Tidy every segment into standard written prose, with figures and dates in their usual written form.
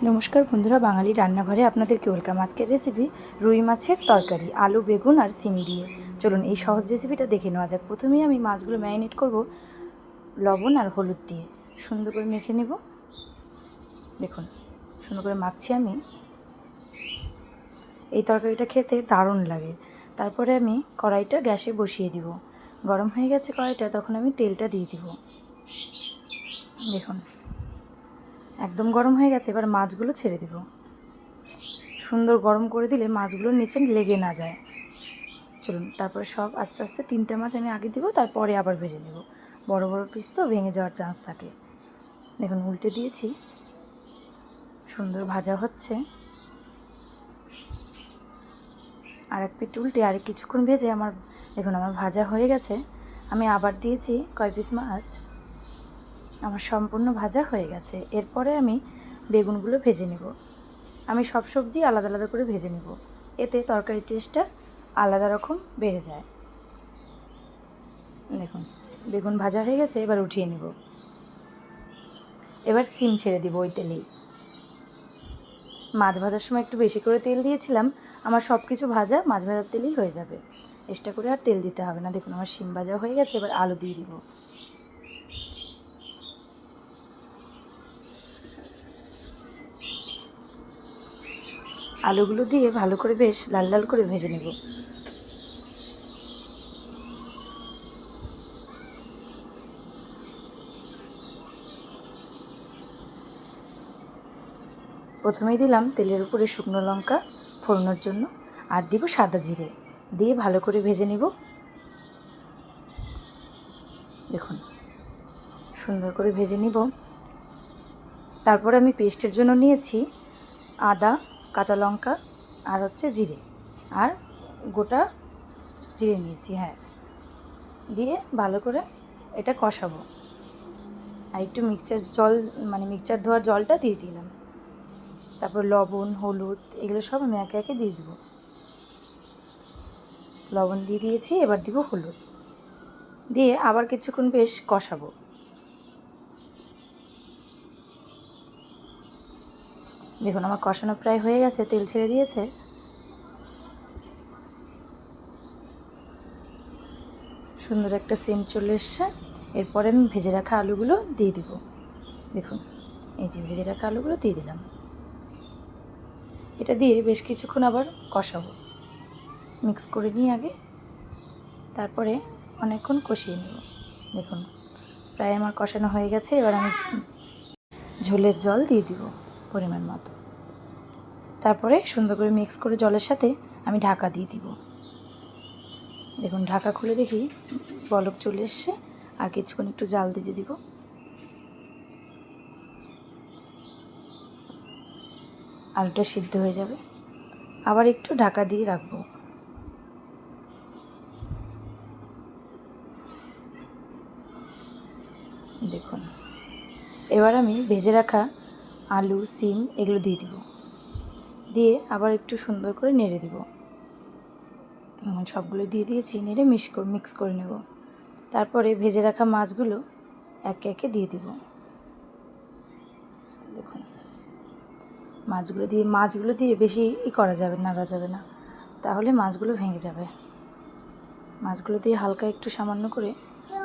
নমস্কার বন্ধুরা, বাঙালি রান্নাঘরে আপনাদেরকে ওয়েলকাম। আজকের রেসিপি রুই মাছের তরকারি, আলু, বেগুন আর সিম দিয়ে। চলুন এই সহজ রেসিপিটা দেখে নেওয়া যাক। প্রথমেই আমি মাছগুলো ম্যারিনেট করব লবণ আর হলুদ দিয়ে। সুন্দর করে মেখে নেব। দেখুন সুন্দর করে মাখছি আমি। এই তরকারিটা খেতে দারুণ লাগে। তারপরে আমি কড়াইটা গ্যাসে বসিয়ে দিব। গরম হয়ে গেছে কড়াইটা, তখন আমি তেলটা দিয়ে দিব। দেখুন একদম গরম হয়ে গেছে। এবার মাছগুলো ছেড়ে দিব। সুন্দর গরম করে দিলে মাছগুলো নিচে লেগে না যায়। চলুন তারপরে সব আস্তে আস্তে 3টা মাছ আমি আগে দিব, তারপরে আবার ভেজে নেব। বড় বড় পিস তো ভেঙে যাওয়ার চান্স থাকে। দেখুন উল্টে দিয়েছি, সুন্দর ভাজা হচ্ছে। আর এক পিঠ উল্টে আর কিছুক্ষণ ভেজে দেখুন আমার ভাজা হয়ে গেছে। আমি আবার দিয়েছি কয় পিস মাছ। আমার সম্পূর্ণ ভাজা হয়ে গেছে। এরপরে আমি বেগুনগুলো ভেজে নেব। আমি সব সবজি আলাদা আলাদা করে ভেজে নেব, এতে তরকারির টেস্টটা আলাদা রকম বেড়ে যায়। দেখুন বেগুন ভাজা হয়ে গেছে, এবার উঠিয়ে নেব। এবার সিম ছেড়ে দিব ওই তেলেই। মাছ ভাজার সময় একটু বেশি করে তেল দিয়েছিলাম। আমার সব কিছু ভাজা মাছ ভাজার তেলেই হয়ে যাবে, এক্সট্রা করে আর তেল দিতে হবে না। দেখুন আমার সিম ভাজা হয়ে গেছে। এবার আলু দিয়ে দিব। আলুগুলো দিয়ে ভালো করে বেশ লাল লাল করে ভেজে নেব। প্রথমেই দিলাম তেলের উপরে শুকনো লঙ্কা ফোড়নোর জন্য, আর দিব সাদা জিরে, দিয়ে ভালো করে ভেজে নেব। দেখুন সুন্দর করে ভেজে নিব। তারপরে আমি পেস্টের জন্য নিয়েছি আদা, কাঁচা লঙ্কা আর জিরে, আর গোটা জিরে নিয়েছি। হ্যাঁ, দিয়ে ভালো করে এটা কষাবো। আর একটু মিক্সচার ধোয়ার জলটা দিয়ে দিলাম। তারপর লবণ, হলুদ এগুলো সব আমি একে একে দিয়ে দেবো। লবণ দিয়ে দিয়েছি, এবার দিব হলুদ, দিয়ে আবার কিছুক্ষণ বেশ কষাবো। দেখুন আমার কষানো প্রায় হয়ে গেছে, তেল ছেড়ে দিয়েছে। সুন্দর একটা সেন্ট চলে এসছে। এরপরে আমি ভেজে রাখা আলুগুলো দিয়ে দিব। দেখুন এই যে ভেজে রাখা আলুগুলো দিয়ে দিলাম। এটা দিয়ে বেশ কিছুক্ষণ আবার কষাবো, মিক্স করে নিই আগে, তারপরে অনেকক্ষণ কষিয়ে নেব। দেখুন প্রায় আমার কষানো হয়ে গেছে। এবার আমি ঝোলের জল দিয়ে দিব পরিমাণ মতো। তারপরে সুন্দর করে মিক্স করে জলের সাথে আমি ঢাকা দিয়ে দিব। দেখুন ঢাকা খুলে দেখি বলক চলে এসছে। আর কিছুক্ষণ একটু জাল দিতে দিব। আলুটা সিদ্ধ হয়ে যাবে, আবার একটু ঢাকা দিয়ে রাখবো। দেখুন এবার আমি ভেজে রাখা আলু, সিম এগুলো দিয়ে দিব। দিয়ে আবার একটু সুন্দর করে নেড়ে দিব। সবগুলো দিয়ে দিয়েছি, নেড়ে মিক্স করে নেব। তারপরে ভেজে রাখা মাছগুলো একে একে দিয়ে দিব। দেখুন মাছগুলো দিয়ে বেশি করা যাবে, নাড়া যাবে না, তাহলে মাছগুলো ভেঙে যাবে। মাছগুলো দিয়ে হালকা একটু সামান্য করে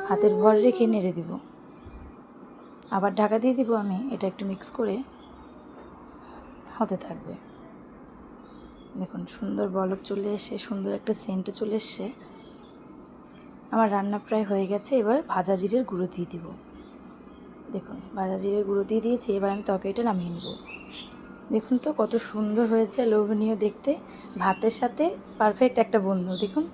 হাতের ভর রেখে নেড়ে দিব। আবার ঢাকা দিয়ে দিব আমি। এটা একটু মিক্স করে হতে থাকবে। দেখুন সুন্দর বলক চলে এসে সুন্দর একটা সেন্টও চলে এসছে। আমার রান্না প্রায় হয়ে গেছে। এবার ভাজা জিরের গুঁড়ো দিয়ে দিব। দেখুন ভাজা জিরের গুঁড়ো দিয়ে দিয়েছি। এবার আমি তরকারিটা নামিয়ে নেব। দেখুন তো কত সুন্দর হয়েছে, লোভনীয় দেখতে, ভাতের সাথে পারফেক্ট একটা বন্ধু। দেখুন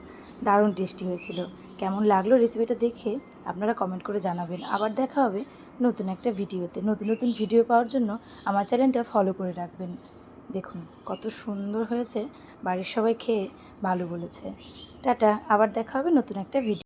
দারুণ টেস্টি হয়েছিল। কেমন লাগলো রেসিপিটা দেখে আপনারা কমেন্ট করে জানাবেন। আবার দেখা হবে নতুন একটা ভিডিওতে। নতুন নতুন ভিডিও পাওয়ার জন্য আমার চ্যানেলটা ফলো করে রাখবেন। দেখুন কত সুন্দর হয়েছে, বাড়ির সবাই খেয়ে ভালো বলেছে। টাটা, আবার দেখা হবে নতুন একটা ভিডিও।